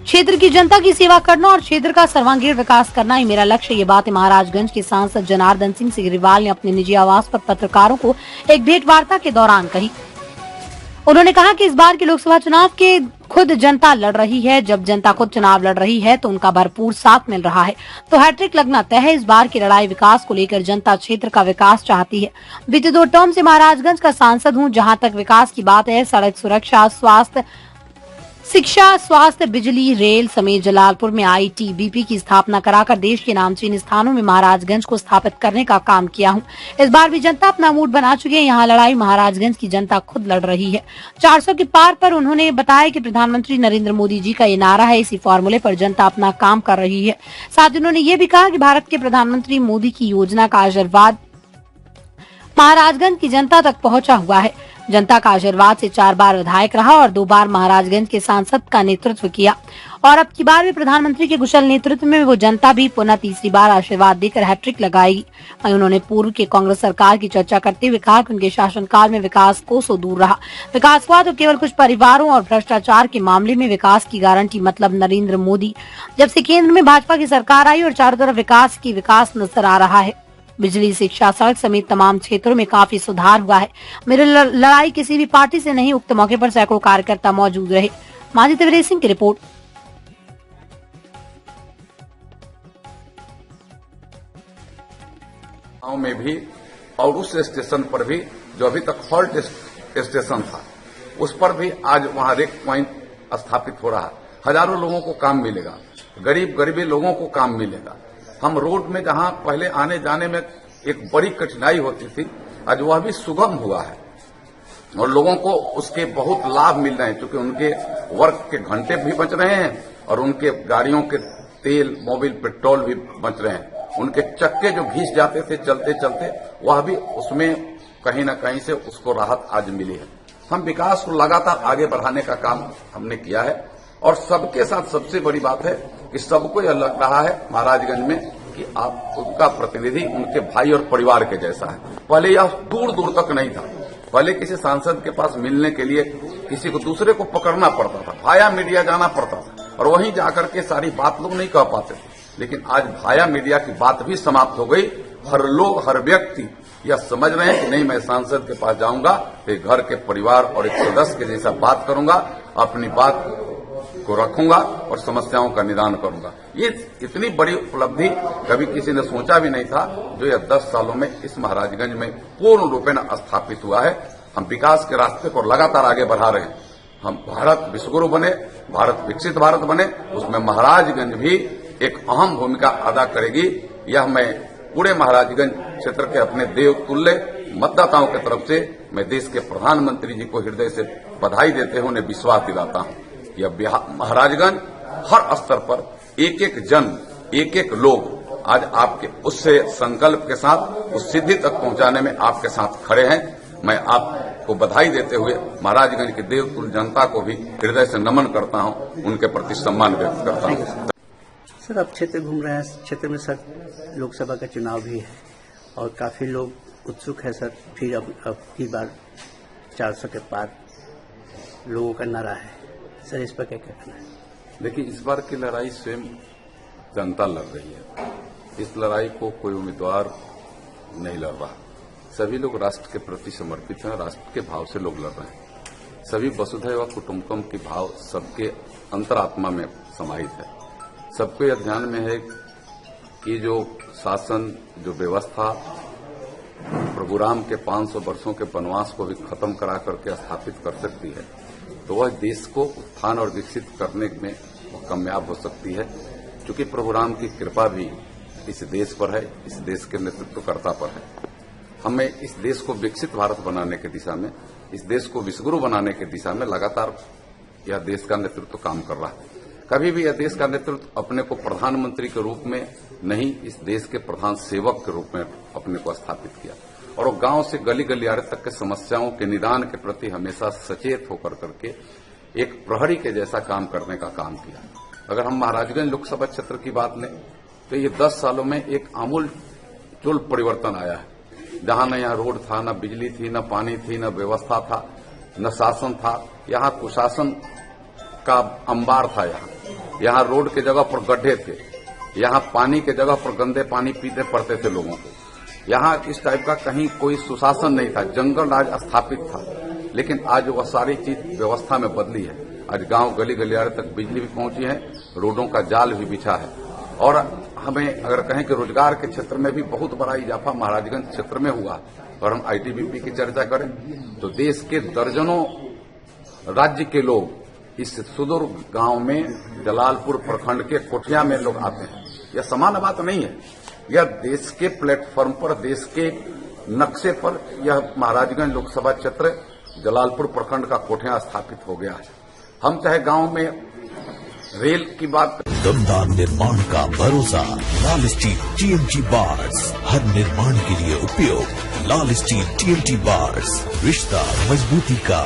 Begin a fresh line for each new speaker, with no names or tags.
क्षेत्र की जनता की सेवा करना और क्षेत्र का सर्वांगीण विकास करना ही मेरा लक्ष्य। ये बात महाराजगंज के सांसद जनार्दन सिंह सिग्रीवाल ने अपने निजी आवास पर पत्रकारों को एक भेंट वार्ता के दौरान कही। उन्होंने कहा कि इस बार के लोकसभा चुनाव के खुद जनता लड़ रही है। जब जनता खुद चुनाव लड़ रही है तो उनका भरपूर साथ मिल रहा है, तो हैट्रिक लगना तय है। इस बार की लड़ाई विकास को लेकर जनता क्षेत्र का विकास चाहती है। बीते 2 टर्म से महाराजगंज का सांसद हूं। जहां तक विकास की बात है, सड़क सुरक्षा, स्वास्थ्य, शिक्षा, स्वास्थ्य, बिजली, रेल समेत जलालपुर में आईटीबीपी की स्थापना कराकर देश के नामचीन स्थानों में महाराजगंज को स्थापित करने का काम किया हूं। इस बार भी जनता अपना मूड बना चुकी है। यहाँ लड़ाई महाराजगंज की जनता खुद लड़ रही है। 400 के पार पर उन्होंने बताया कि प्रधानमंत्री नरेंद्र मोदी जी का ये नारा है। इसी फॉर्मूले पर जनता अपना काम कर रही है। साथ ही उन्होंने ये भी कहा कि भारत के प्रधानमंत्री मोदी की योजना का आशीर्वाद महाराजगंज की जनता तक पहुंचा हुआ है। जनता का आशीर्वाद से 4 बार विधायक रहा और 2 बार महाराजगंज के सांसद का नेतृत्व किया और अब की बार भी प्रधानमंत्री के कुशल नेतृत्व में वो जनता भी पुनः तीसरी बार आशीर्वाद देकर हैट्रिक लगाएगी। वहीं उन्होंने पूर्व के कांग्रेस सरकार की चर्चा करते हुए कहा कि उनके शासनकाल में विकास कोसों दूर रहा। विकास हुआ तो केवल कुछ परिवारों और भ्रष्टाचार के मामले में विकास की गारंटी मतलब नरेंद्र मोदी। जब से केंद्र में भाजपा की सरकार आई और चारों तरफ विकास की विकास नजर आ रहा है। बिजली, शिक्षा, सड़क समेत तमाम क्षेत्रों में काफी सुधार हुआ है। मेरी लड़ाई किसी भी पार्टी से नहीं। उक्त मौके पर सैकड़ों कार्यकर्ता मौजूद रहे। माजी त्रिवेदी सिंह की रिपोर्ट।
गांव में भी और उस स्टेशन पर भी जो अभी तक हॉल्ट स्टेशन था उस पर भी आज वहां रेक पॉइंट स्थापित हो रहा है। हजारों लोगों को काम मिलेगा, गरीबी लोगों को काम मिलेगा। हम रोड में जहां पहले आने जाने में एक बड़ी कठिनाई होती थी, आज वह भी सुगम हुआ है और लोगों को उसके बहुत लाभ मिल रहे हैं क्योंकि उनके वर्क के घंटे भी बच रहे हैं और उनके गाड़ियों के तेल, मोबिल, पेट्रोल भी बच रहे हैं। उनके चक्के जो घिस जाते थे चलते चलते, वह भी उसमें कहीं न कहीं से उसको राहत आज मिली है। हम विकास को लगातार आगे बढ़ाने का काम हमने किया है और सबके साथ सबसे बड़ी बात है कि सबको यह लग रहा है महाराजगंज में कि आप उनका प्रतिनिधि उनके भाई और परिवार के जैसा है। पहले यह दूर दूर तक नहीं था। पहले किसी सांसद के पास मिलने के लिए किसी को दूसरे को पकड़ना पड़ता था, भाया मीडिया जाना पड़ता था और वहीं जाकर के सारी बात लोग नहीं कह पाते थे। लेकिन आज भाया मीडिया की बात भी समाप्त हो गई। हर व्यक्ति यह समझ रहे हैं कि नहीं, मैं सांसद के पास जाऊंगा तो घर के परिवार और एक सदस्य के जैसा बात करूंगा, अपनी बात को रखूंगा और समस्याओं का निदान करूंगा। ये इतनी बड़ी उपलब्धि कभी किसी ने सोचा भी नहीं था जो यह 10 सालों में इस महाराजगंज में पूर्ण रूपेण स्थापित हुआ है। हम विकास के रास्ते को लगातार आगे बढ़ा रहे हैं। हम भारत विश्वगुरु बने, भारत विकसित भारत बने, उसमें महाराजगंज भी एक अहम भूमिका अदा करेगी। यह मैं पूरे महाराजगंज क्षेत्र के अपने देव तुल्य मतदाताओं की तरफ से मैं देश के प्रधानमंत्री जी को हृदय से बधाई देते हुए उन्हें विश्वास दिलाता हूं। यह महाराजगंज हर स्तर पर एक एक जन, एक एक लोग आज आपके उस संकल्प के साथ उस सिद्धि तक पहुंचाने में आपके साथ खड़े हैं। मैं आपको बधाई देते हुए महाराजगंज के देवतुल्य जनता को भी हृदय से नमन करता हूं, उनके प्रति सम्मान व्यक्त करता हूं।
सर, अब क्षेत्र घूम रहे हैं, क्षेत्र में सर लोकसभा का चुनाव भी है और काफी लोग उत्सुक है सर। फिर अब की बार 400 के पार लोगों का नारा है सर, इस पर क्या कहना है?
देखिए, इस बार की लड़ाई स्वयं जनता लड़ रही है। इस लड़ाई को कोई उम्मीदवार नहीं लड़ रहा। सभी लोग राष्ट्र के प्रति समर्पित हैं, राष्ट्र के भाव से लोग लड़ रहे हैं। सभी वसुधैव कुटुंबकम की भाव सबके अंतरात्मा में समाहित है। सबको यह ध्यान में है कि जो शासन, जो व्यवस्था प्रभु राम के 500 वर्षों के वनवास को भी खत्म करा करके स्थापित कर सकती है, तो वह देश को उत्थान और विकसित करने में वह कामयाब हो सकती है। क्योंकि प्रभु राम की कृपा भी इस देश पर है, इस देश के नेतृत्वकर्ता पर है। हमें इस देश को विकसित भारत बनाने की दिशा में, इस देश को विश्वगुरु बनाने की दिशा में लगातार यह देश का नेतृत्व काम कर रहा है। कभी भी यह देश का नेतृत्व अपने को प्रधानमंत्री के रूप में नहीं, इस देश के प्रधान सेवक के रूप में अपने को स्थापित किया और वो गांव से गली गलियारे तक के समस्याओं के निदान के प्रति हमेशा सचेत होकर करके एक प्रहरी के जैसा काम करने का काम किया। अगर हम महाराजगंज लोकसभा क्षेत्र की बात लें तो ये 10 सालों में एक आमूल परिवर्तन आया है। जहां न यहाँ रोड था, न बिजली थी, न पानी थी, न व्यवस्था था, न शासन था, यहाँ कुशासन का अंबार था। यहाँ यहाँ रोड के जगह पर गड्ढे थे, यहाँ पानी के जगह पर गंदे पानी पीते पड़ते थे लोगों को। यहाँ इस टाइप का कहीं कोई सुशासन नहीं था, जंगल राज स्थापित था। लेकिन आज वह सारी चीज व्यवस्था में बदली है। आज गांव गली गलियारे तक बिजली भी पहुंची है, रोडों का जाल भी बिछा है। और हमें अगर कहें कि रोजगार के क्षेत्र में भी बहुत बड़ा इजाफा महाराजगंज क्षेत्र में हुआ, और हम आईटीबीपी की चर्चा करें तो देश के दर्जनों राज्य के लोग इस सुदूर गांव में जलालपुर प्रखंड के कोठिया में लोग आते हैं। यह सामान्य बात नहीं है, यह देश के प्लेटफॉर्म पर, देश के नक्शे पर यह महाराजगंज लोकसभा क्षेत्र जलालपुर प्रखंड का कोठिया स्थापित हो गया है। हम चाहे गांव में रेल की बात,
दमदार निर्माण का भरोसा लाल स्टील TMT बार्स, हर निर्माण के लिए उपयोग। लाल स्टील TMT बार्स, रिश्ता मजबूती का।